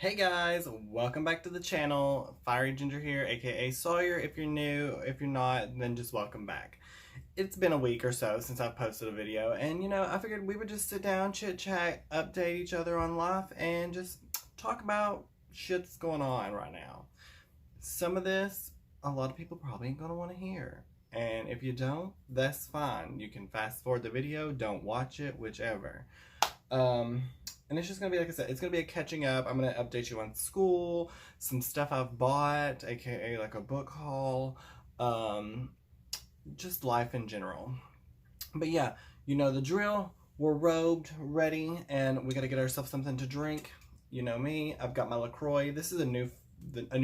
Hey guys, welcome back to the channel. Fiery Ginger here, aka Sawyer. If you're new, if you're not, then just welcome back. It's been a week or so since I've posted a video, and I figured we would just sit down, chit chat, update each other on life, and just talk about shit that's going on right now. Some of this, a lot of people probably ain't gonna want to hear. And if you don't, that's fine. You can fast forward the video, don't watch it, whichever. And it's just gonna be, like I said, it's gonna be a catching up. I'm gonna update you on school, some stuff I've bought, aka like a book haul, just life in general. But yeah, you know the drill. We're robed, ready, and we gotta get ourselves something to drink. You know me. I've got my LaCroix. This is a new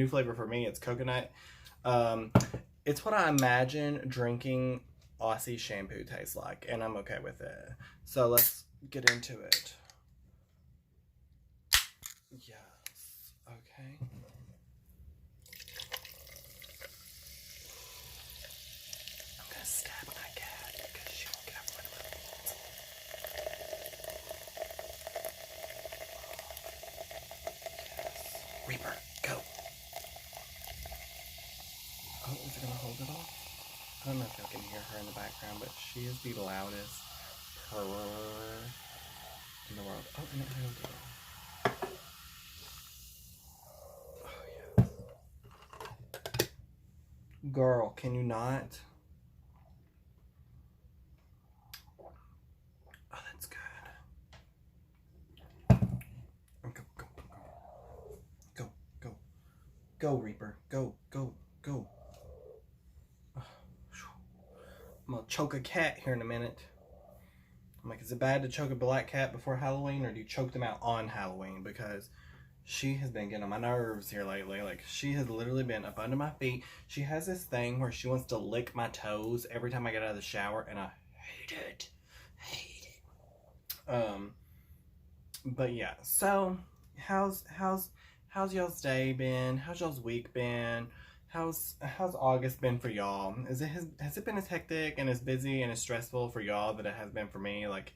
flavor for me. It's coconut. It's what I imagine drinking Aussie shampoo tastes like, and I'm okay with it. So let's get into it. Yes. Okay. I'm gonna stab my cat because she won't get up for the remote. Yes. Reaper, go. Oh, is it gonna hold it off? I don't know if y'all can hear her in the background, but she is the loudest purr in the world. Oh, and it held it off. Girl, can you not? Oh, that's good. Go, go, go, go. Go, go. Go, Reaper. Go, go, go. I'm gonna choke a cat here in a minute. I'm like, is it bad to choke a black cat before Halloween, or do you choke them out on Halloween? Because she has been getting on my nerves here lately. Like, she has literally been up under my feet. She has this thing where she wants to lick my toes every time I get out of the shower, and I hate it. Hate it. But yeah. So, how's y'all's day been? How's y'all's week been? How's August been for y'all? Has it been as hectic and as busy and as stressful for y'all that it has been for me? Like,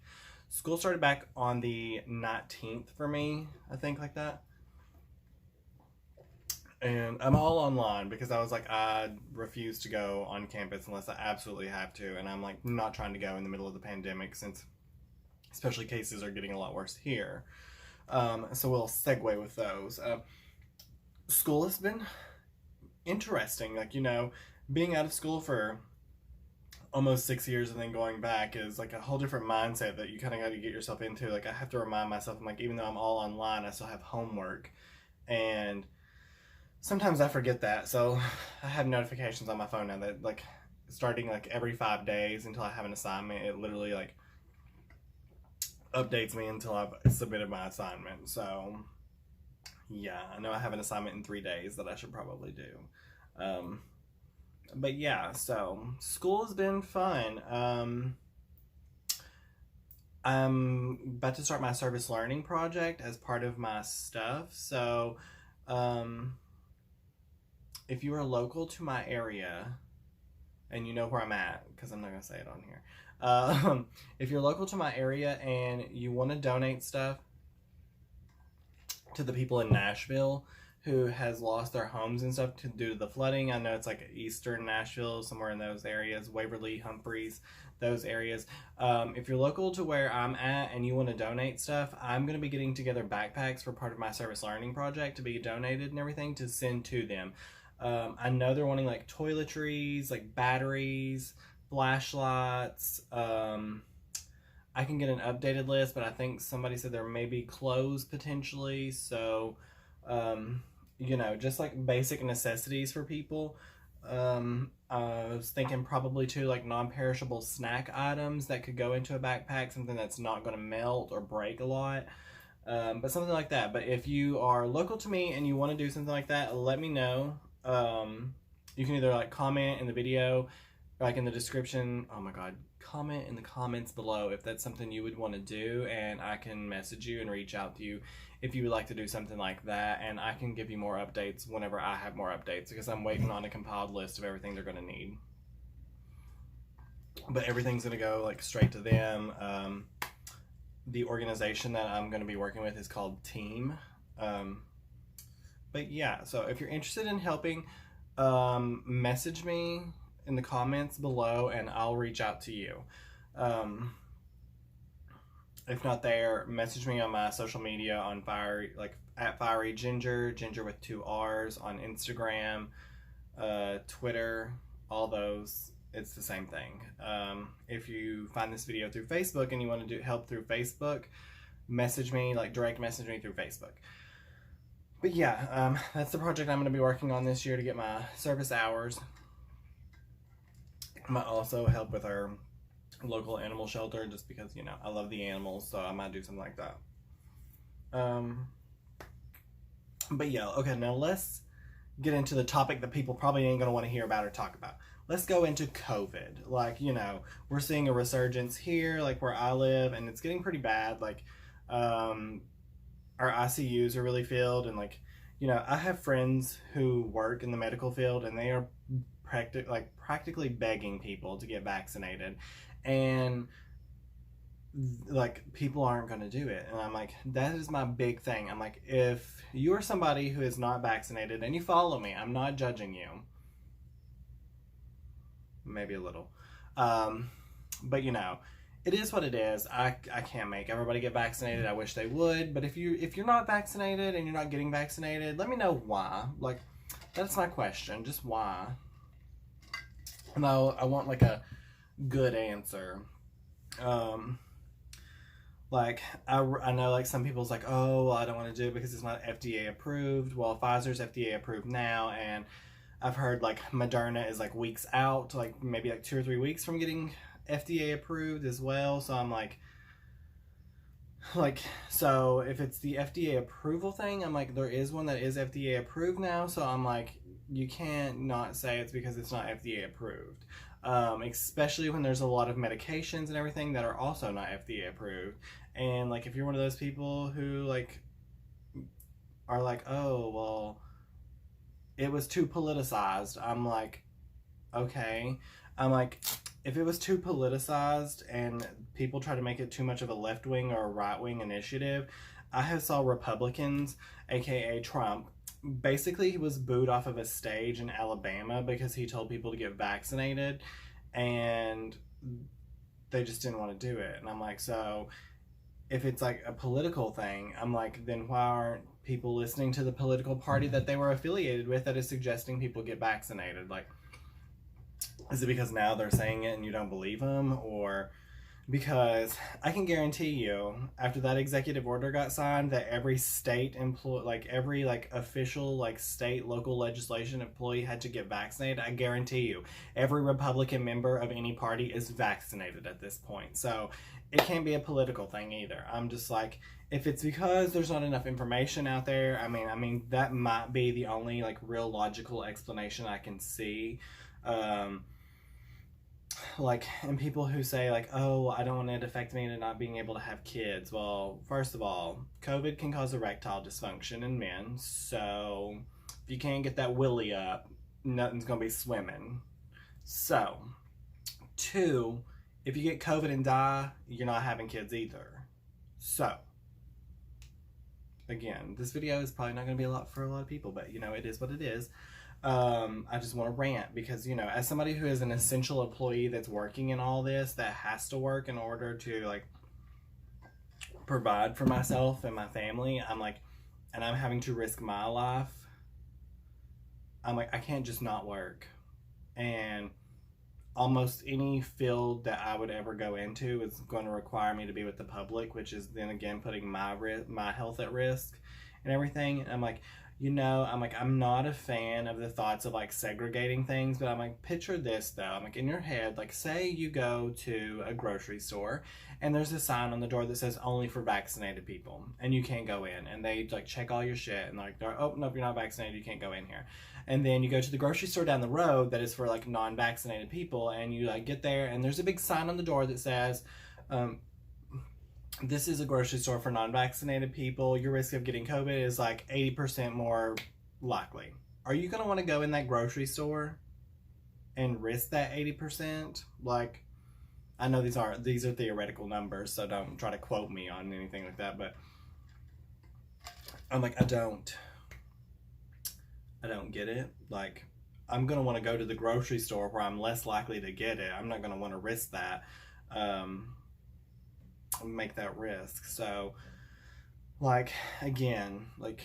school started back on the 19th for me, I think, like that. And I'm all online because I was like, I refuse to go on campus unless I absolutely have to. And I'm like, not trying to go in the middle of the pandemic, since especially cases are getting a lot worse here. So we'll segue with those. School has been interesting. Like, being out of school for almost 6 years and then going back is like a whole different mindset that you kind of got to get yourself into. Like, I have to remind myself, I'm like, even though I'm all online, I still have homework. And sometimes I forget that, so I have notifications on my phone now that, like, starting like every 5 days until I have an assignment, it literally like updates me until I've submitted my assignment. So yeah, I know I have an assignment in 3 days that I should probably do. But yeah, so school has been fun. I'm about to start my service learning project as part of my stuff. So if you are local to my area, and you know where I'm at, because I'm not going to say it on here. If you're local to my area and you want to donate stuff to the people in Nashville who has lost their homes and stuff due to the flooding, I know it's like eastern Nashville, somewhere in those areas, Waverly, Humphreys, those areas. If you're local to where I'm at and you want to donate stuff, I'm going to be getting together backpacks for part of my service learning project to be donated and everything to send to them. I know they're wanting like toiletries, like batteries, flashlights. I can get an updated list, but I think somebody said there may be clothes potentially. So, just like basic necessities for people. I was thinking probably too, like non-perishable snack items that could go into a backpack, something that's not going to melt or break a lot. But something like that. But if you are local to me and you want to do something like that, let me know. You can either like comment in the video, like in the description. Oh my god, comment in the comments below if that's something you would want to do, and I can message you and reach out to you if you would like to do something like that, and I can give you more updates whenever I have more updates, because I'm waiting on a compiled list of everything they're going to need. But everything's going to go like straight to them. The organization that I'm going to be working with is called Team. But yeah, so if you're interested in helping, message me in the comments below and I'll reach out to you. Um, if not there, message me on my social media on Fiery, like at Fiery Ginger, Ginger with 2 R's on Instagram, Twitter, all those. It's the same thing. If you find this video through Facebook and you want to do help through Facebook, message me, like direct message me through Facebook. But yeah, that's the project I'm going to be working on this year to get my service hours. I might also help with our local animal shelter just because, you know, I love the animals, so I might do something like that. But yeah, okay, now let's get into the topic that people probably ain't going to want to hear about or talk about. Let's go into COVID. Like, you know, we're seeing a resurgence here, like where I live, and it's getting pretty bad. Like, our ICUs are really filled, and like, you know, I have friends who work in the medical field, and they are practically begging people to get vaccinated, and like people aren't going to do it. And I'm like, that is my big thing. I'm like, if you are somebody who is not vaccinated and you follow me, I'm not judging you, maybe a little, but you know, it is what it is. I can't make everybody get vaccinated. I wish they would, but if you're not vaccinated and you're not getting vaccinated, let me know why. Like, that's my question, just why. No, I want like a good answer. Like, I know like some people's like, oh, well, I don't want to do it because it's not FDA approved. Well, Pfizer's FDA approved now, and I've heard like Moderna is like weeks out, like maybe like 2 or 3 weeks from getting FDA approved as well. So I'm like, so if it's the FDA approval thing, I'm like, there is one that is FDA approved now. So I'm like, you can't not say it's because it's not FDA approved. Especially when there's a lot of medications and everything that are also not FDA approved. And like, if you're one of those people who like are like, oh, well, it was too politicized, I'm like, okay. I'm like, if it was too politicized and people try to make it too much of a left-wing or a right-wing initiative, I have saw Republicans, aka Trump, basically he was booed off of a stage in Alabama because he told people to get vaccinated, and they just didn't want to do it. And I'm like, so if it's like a political thing, I'm like, then why aren't people listening to the political party that they were affiliated with that is suggesting people get vaccinated? Like, is it because now they're saying it and you don't believe them? Or because I can guarantee you, after that executive order got signed, that every state employee, like every like official like state local legislation employee had to get vaccinated. I guarantee you, every Republican member of any party is vaccinated at this point. So it can't be a political thing either. I'm just like, if it's because there's not enough information out there, I mean that might be the only like real logical explanation I can see. Like, and people who say like, oh, I don't want it to affect me into not being able to have kids. Well, first of all, COVID can cause erectile dysfunction in men, so if you can't get that willy up, nothing's gonna be swimming. So 2, if you get COVID and die, you're not having kids either. So again, this video is probably not gonna be a lot for a lot of people, but you know, it is what it is. I just want to rant because, you know, as somebody who is an essential employee that's working in all this, that has to work in order to like provide for myself and my family, I'm like, and I'm having to risk my life, I'm like, I can't just not work. And almost any field that I would ever go into is going to require me to be with the public, which is then again putting my health at risk and everything. And I'm like, you know, I'm like, I'm not a fan of the thoughts of like segregating things, but I'm like, picture this though. I'm like, in your head, like, say you go to a grocery store and there's a sign on the door that says only for vaccinated people, and you can't go in, and they like check all your shit and like, oh nope, you're not vaccinated, you can't go in here. And then you go to the grocery store down the road that is for like non-vaccinated people, and you like get there and there's a big sign on the door that says, this is a grocery store for non-vaccinated people. Your risk of getting COVID is like 80% more likely. Are you going to want to go in that grocery store and risk that 80%? Like, I know these are theoretical numbers, so don't try to quote me on anything like that, but I'm like, I don't. I don't get it. Like, I'm gonna want to go to the grocery store where I'm less likely to get it. I'm not gonna want to risk that, um, make that risk. So, like, again, like,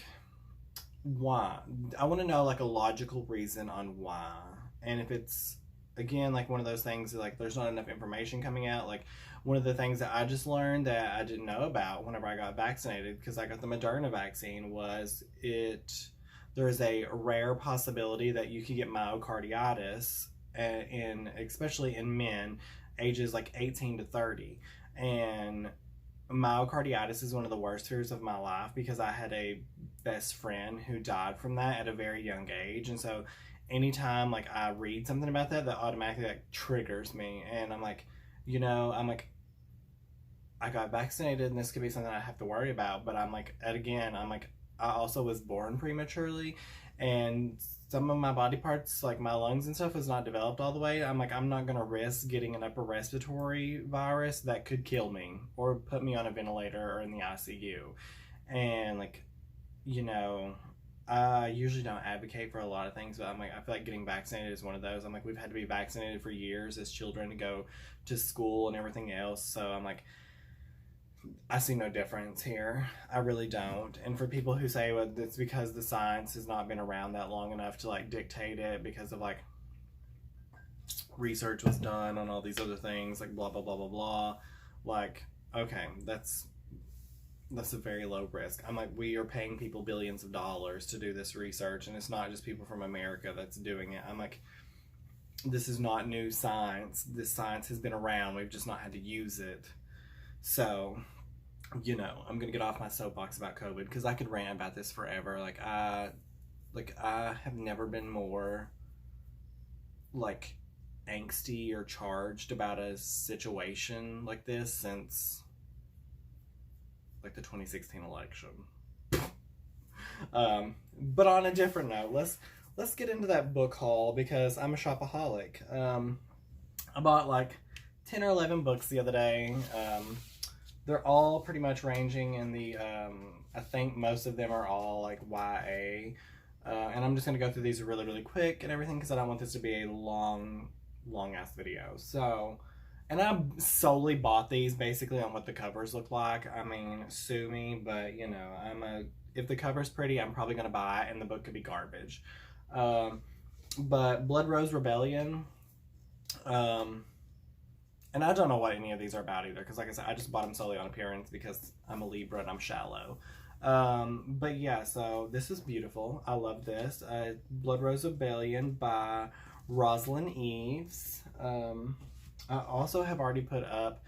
why? I want to know like a logical reason on why. And if it's, again, like one of those things like there's not enough information coming out, like one of the things that I just learned that I didn't know about whenever I got vaccinated, because I got the Moderna vaccine, was there is a rare possibility that you could get myocarditis in especially in men ages like 18 to 30. And myocarditis is one of the worst fears of my life because I had a best friend who died from that at a very young age. And so anytime like I read something about that, that automatically like triggers me. And I'm like, I'm like, I got vaccinated and this could be something I have to worry about. But I'm like, I'm like, I also was born prematurely, and some of my body parts, like my lungs and stuff, was not developed all the way. I'm like, I'm not gonna risk getting an upper respiratory virus that could kill me or put me on a ventilator or in the ICU. And like, I usually don't advocate for a lot of things, but I'm like, I feel like getting vaccinated is one of those. I'm like, we've had to be vaccinated for years as children to go to school and everything else. So I'm like, I see no difference here. I really don't. And for people who say, well, it's because the science has not been around that long enough to like dictate it because of like research was done on all these other things, like blah blah blah blah blah. Like, okay, that's a very low risk. I'm like, we are paying people billions of dollars to do this research, and it's not just people from America that's doing it. I'm like, this is not new science. This science has been around. We've just not had to use it. So, I'm gonna get off my soapbox about COVID because I could rant about this forever. I have never been more like angsty or charged about a situation like this since like the 2016 election. But on a different note, let's get into that book haul because I'm a shopaholic. I bought like 10 or 11 books the other day. They're all pretty much ranging in the, I think most of them are all like YA. And I'm just going to go through these really, really quick and everything because I don't want this to be a long ass video. So, and I solely bought these basically on what the covers look like. I mean, sue me, but if the cover's pretty, I'm probably going to buy it, and the book could be garbage. But Blood Rose Rebellion, and I don't know what any of these are about either, because like I said, I just bought them solely on appearance because I'm a Libra and I'm shallow. But yeah, so this is beautiful. I love this. Blood Rose Rebellion by Rosalind Eves. I also have already put up,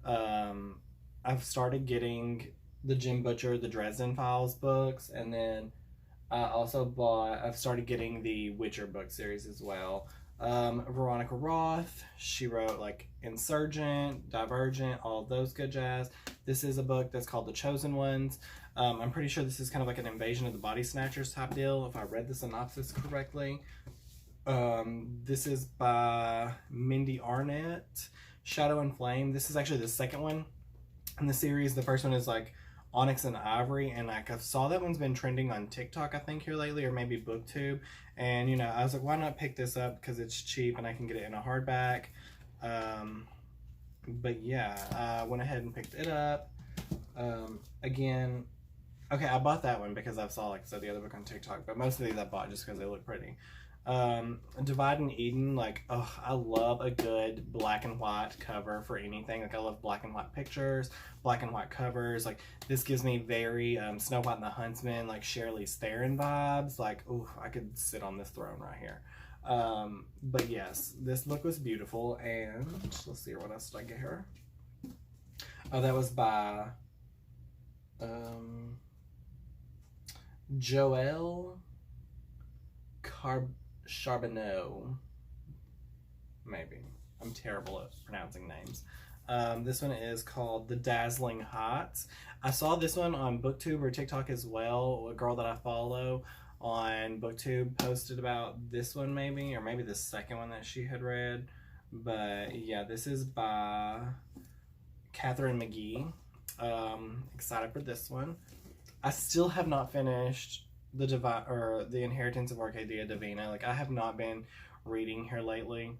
I've started getting the Jim Butcher, the Dresden Files books, and then I've started getting the Witcher book series as well. Veronica Roth, she wrote like Insurgent, Divergent, all of those good jazz. This is a book that's called The Chosen Ones. I'm pretty sure this is kind of like an Invasion of the Body Snatchers type deal, if I read the synopsis correctly. This is by Mindy Arnett. Shadow and Flame. This is actually the second one in the series. The first one is like Onyx and Ivory, and like I saw that one's been trending on TikTok I think here lately, or maybe BookTube, and I was like, why not pick this up because it's cheap and I can get it in a hardback. But yeah, I went ahead and picked it up. Again, okay, I bought that one because I saw, like I said, the other book on TikTok, but most of these I bought just because they look pretty. Divide and Eden, like, oh, I love a good black and white cover for anything. Like, I love black and white pictures, black and white covers. Like, this gives me very Snow White and the Huntsman, like Charlize Theron vibes. Like, ooh, I could sit on this throne right here. But yes, this book was beautiful, and let's see, what else did I get here? Oh, that was by Joelle Charbonneau, maybe. I'm terrible at pronouncing names. This one is called The Dazzling Heights. I saw this one on BookTube or TikTok as well. A girl that I follow on BookTube posted about this one, maybe, or maybe the second one that she had read. But yeah, this is by Catherine McGee. Excited for this one. I still have not finished the Inheritance of Arcadia Divina. Like, I have not been reading here lately.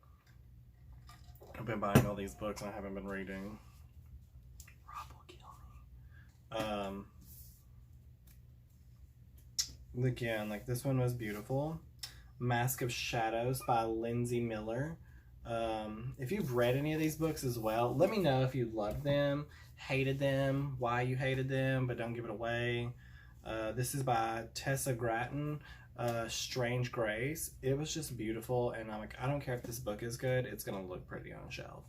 I've been buying all these books and I haven't been reading. Rob will kill me. Again, like, this one was beautiful. Mask of Shadows by Lindsay Miller. If you've read any of these books as well, let me know if you loved them, hated them, why you hated them, but don't give it away. This is by Tessa Gratton, Strange Grace. It was just beautiful, and I'm like, I don't care if this book is good, it's gonna look pretty on a shelf.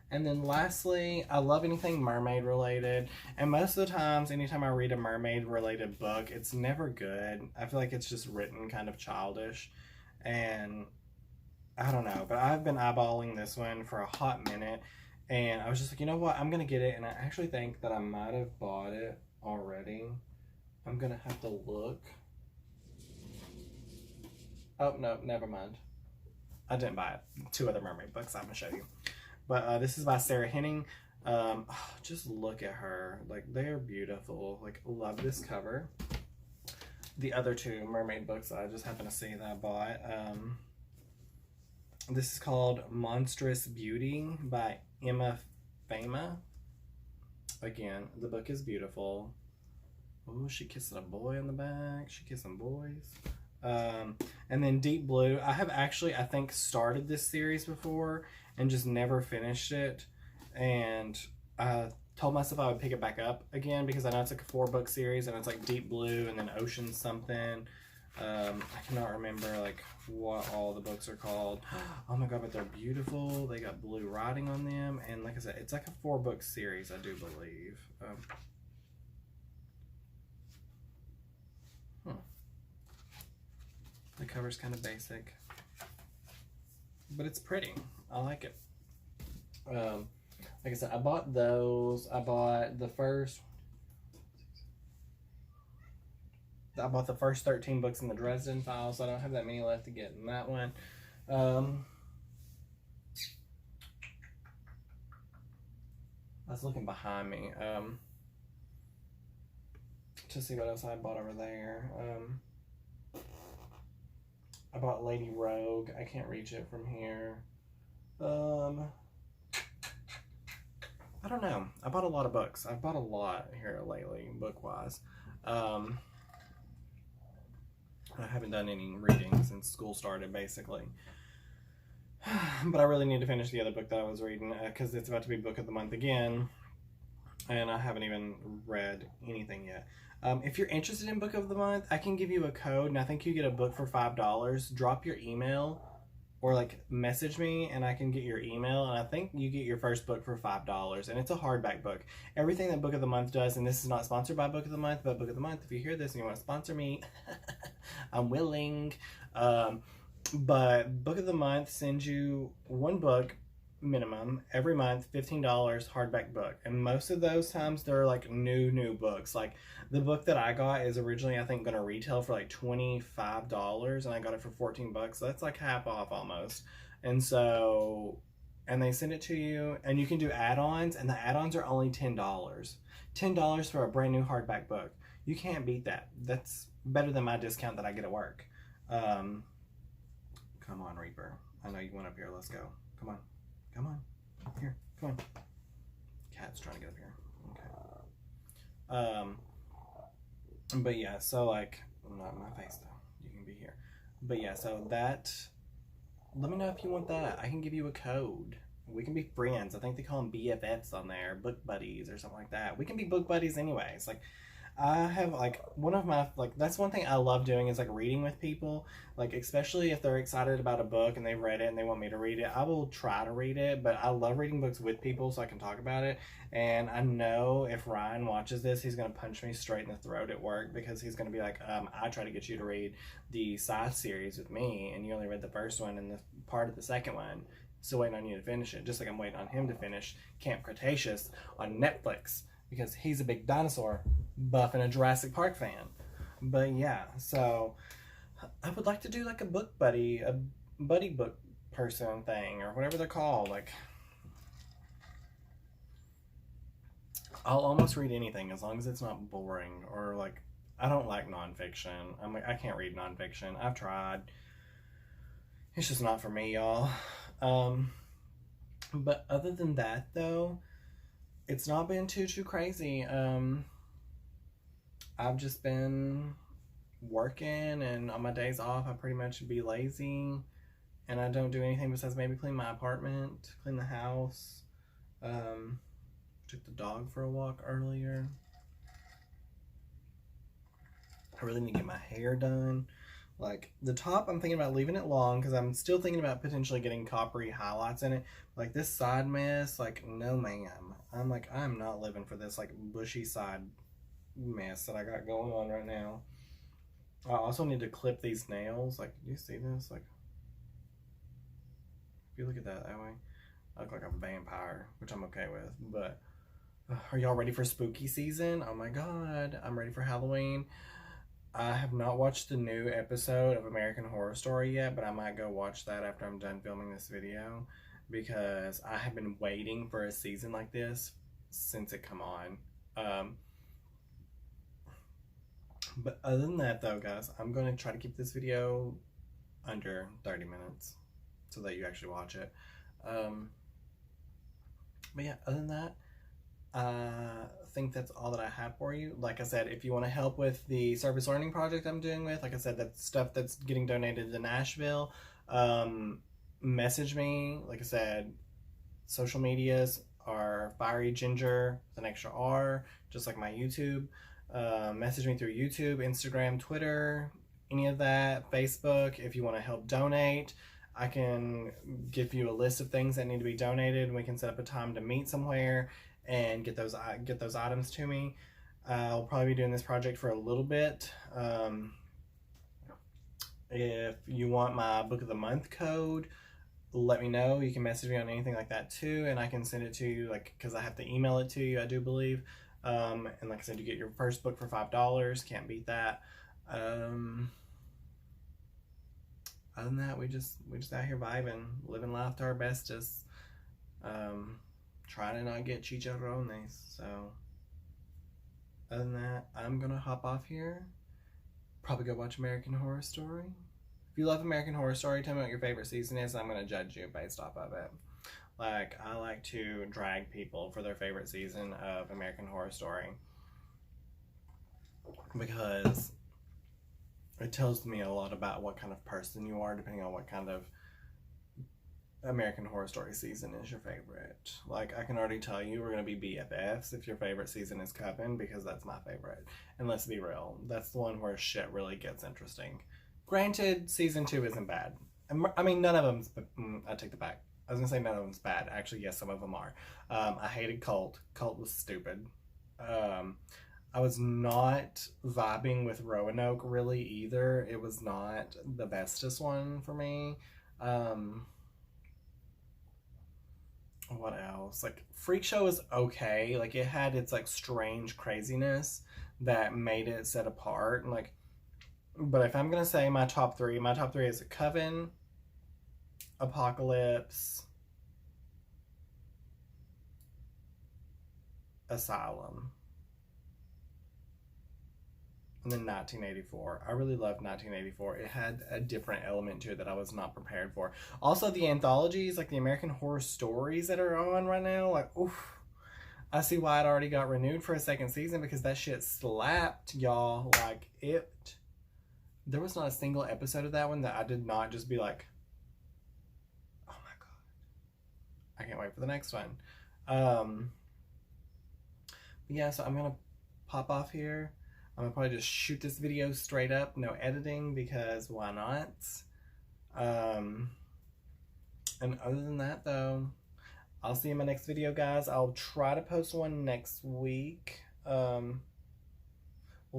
And then lastly, I love anything mermaid related, and most of the times, anytime I read a mermaid related book, it's never good. I feel like it's just written kind of childish, and I don't know, but I've been eyeballing this one for a hot minute, and I was just like, you know what, I'm gonna get it, and I actually think that I might have bought it already. I'm gonna have to look. Oh, no, never mind. I didn't buy it. 2 other mermaid books I'm gonna show you. But this is by Sarah Henning. Just look at her. Like, they're beautiful. Like, love this cover. The other 2 mermaid books I just happened to see that I bought. This is called Monstrous Beauty by Emma Fama. Again, the book is beautiful. Oh, she kissing a boy in the back. She kissing boys. And then Deep Blue. I have actually, I think, started this series before and just never finished it. And I told myself I would pick it back up again because I know it's like a 4-book series and it's like Deep Blue and then Ocean something. I cannot remember like what all the books are called. Oh my god, but they're beautiful. They got blue writing on them, and like I said, it's like a 4-book series, I do believe. The cover's kind of basic, but it's pretty. I like it. Like I said, I bought those. I bought the first 13 books in the Dresden Files, so I don't have that many left to get in that one. I was looking behind me to see what else I bought over there. I bought Lady Rogue. I can't reach it from here. I don't know. I bought a lot of books. I've bought a lot here lately, book-wise. I haven't done any reading since school started, basically. But I really need to finish the other book that I was reading because it's about to be Book of the Month again. And I haven't even read anything yet. If you're interested in Book of the Month, I can give you a code, and I think you get a book for $5. Drop your email or like message me, and I can get your email, and I think you get your first book for $5. And it's a hardback book. Everything that Book of the Month does, and this is not sponsored by Book of the Month, but Book of the Month, if you hear this and you want to sponsor me, I'm willing. But Book of the Month sends you 1 book minimum every month, $15 hardback book, and most of those times they're like new books. Like the book that I got is originally I think gonna retail for like $25, and I got it for $14, so that's like half off almost. And so, and they send it to you, and you can do add-ons, and the add-ons are only $10 for a brand new hardback book. You can't beat that. That's better than my discount that I get at work. Come on, Reaper, I know you went up here. Let's go. Come on. Come on. Here. Come on. Cat's trying to get up here. Okay. But yeah, so like, not in my face though. You can be here. But yeah, so that, let me know if you want that. I can give you a code. We can be friends. I think they call them BFFs on there, book buddies or something like that. We can be book buddies anyways. Like, I have like one of my, like, that's one thing I love doing is like reading with people, like especially if they're excited about a book and they've read it and they want me to read it. I will try to read it, but I love reading books with people so I can talk about it. And I know if Ryan watches this, he's going to punch me straight in the throat at work because he's going to be like, I try to get you to read the Scythe series with me and you only read the first one and the part of the second one. Still waiting on you to finish it, just like I'm waiting on him to finish Camp Cretaceous on Netflix because he's a big dinosaur buff and a Jurassic Park fan. But yeah, so I would like to do like a book buddy, a buddy book person thing, or whatever they're called. Like, I'll almost read anything as long as it's not boring or like I don't like nonfiction. I can't read nonfiction. I've tried. It's just not for me, y'all. But other than that, though, it's not been too crazy. I've just been working, and on my days off, I pretty much be lazy, and I don't do anything besides maybe clean my apartment, clean the house. Um, Took the dog for a walk earlier. I really need to get my hair done. Like, the top, I'm thinking about leaving it long because I'm still thinking about potentially getting coppery highlights in it. Like, this side mess, like, no ma'am. I'm not living for this, like, bushy side mess that I got going on right now. I also need to clip these nails. Like, do you see this? Like, if you look at that way, I look like a vampire, which I'm okay with. But, are y'all ready for spooky season? Oh my god, I'm ready for Halloween. I have not watched the new episode of American Horror Story yet, but I might go watch that after I'm done filming this video because I have been waiting for a season like this since it come on. But other than that, though, guys, I'm going to try to keep this video under 30 minutes so that you actually watch it. But yeah, other than that, I think that's all that I have for you. Like I said, if you want to help with the service learning project I'm doing with, like I said, that's stuff that's getting donated to Nashville. Message me. Like I said, social medias are Fiery Ginger with an extra R, just like my YouTube. Message me through YouTube, Instagram, Twitter, any of that, Facebook. If you want to help donate, I can give you a list of things that need to be donated, and we can set up a time to meet somewhere and get those items to me. I'll probably be doing this project for a little bit. If you want my book of the month code, let me know. You can message me on anything like that too, and I can send it to you, like, because I have to email it to you, I do believe. And like I said, you get your first book for $5. Can't beat that. Other than that, we just out here vibing, living life to our bestest. Trying to not get chicharrones. So, other than that, I'm gonna hop off here. Probably go watch American Horror Story. If you love American Horror Story, tell me what your favorite season is. I'm gonna judge you based off of it. Like, I like to drag people for their favorite season of American Horror Story because it tells me a lot about what kind of person you are, depending on what kind of American Horror Story season is your favorite. Like, I can already tell you we're going to be BFFs if your favorite season is Coven, because that's my favorite. And let's be real, that's the one where shit really gets interesting. Granted, season 2 isn't bad. I mean, none of them's... I take the back. I was going to say none of them's bad. Actually, yes, some of them are. I hated Cult. Cult was stupid. I was not vibing with Roanoke really either. It was not the bestest one for me. What else? Like, Freak Show is okay. Like, it had its, like, strange craziness that made it set apart. And, like, but if I'm gonna say my top three is Coven, Apocalypse, Asylum, and then 1984. I really loved 1984. It had a different element to it that I was not prepared for. Also, the anthologies, like the American Horror Stories that are on right now, like, oof. I see why it already got renewed for a second season, because that shit slapped, y'all. Like, there was not a single episode of that one that I did not just be like, oh my god, I can't wait for the next one. Yeah, so I'm gonna pop off here. I'm gonna probably just shoot this video straight up, no editing, because why not? And other than that, though, I'll see you in my next video, guys. I'll try to post one next week. We'll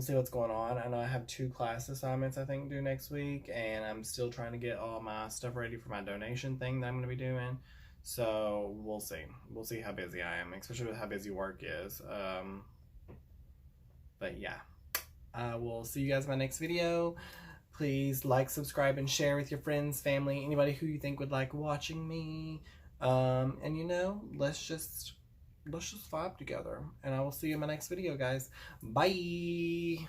see what's going on. I know I have 2 class assignments, I think, due next week, and I'm still trying to get all my stuff ready for my donation thing that I'm gonna be doing. So we'll see. We'll see how busy I am, especially with how busy work is. But yeah, I will see you guys in my next video. Please like, subscribe, and share with your friends, family, anybody who you think would like watching me. And you know, let's just let's just vibe together. And I will see you in my next video, guys. Bye.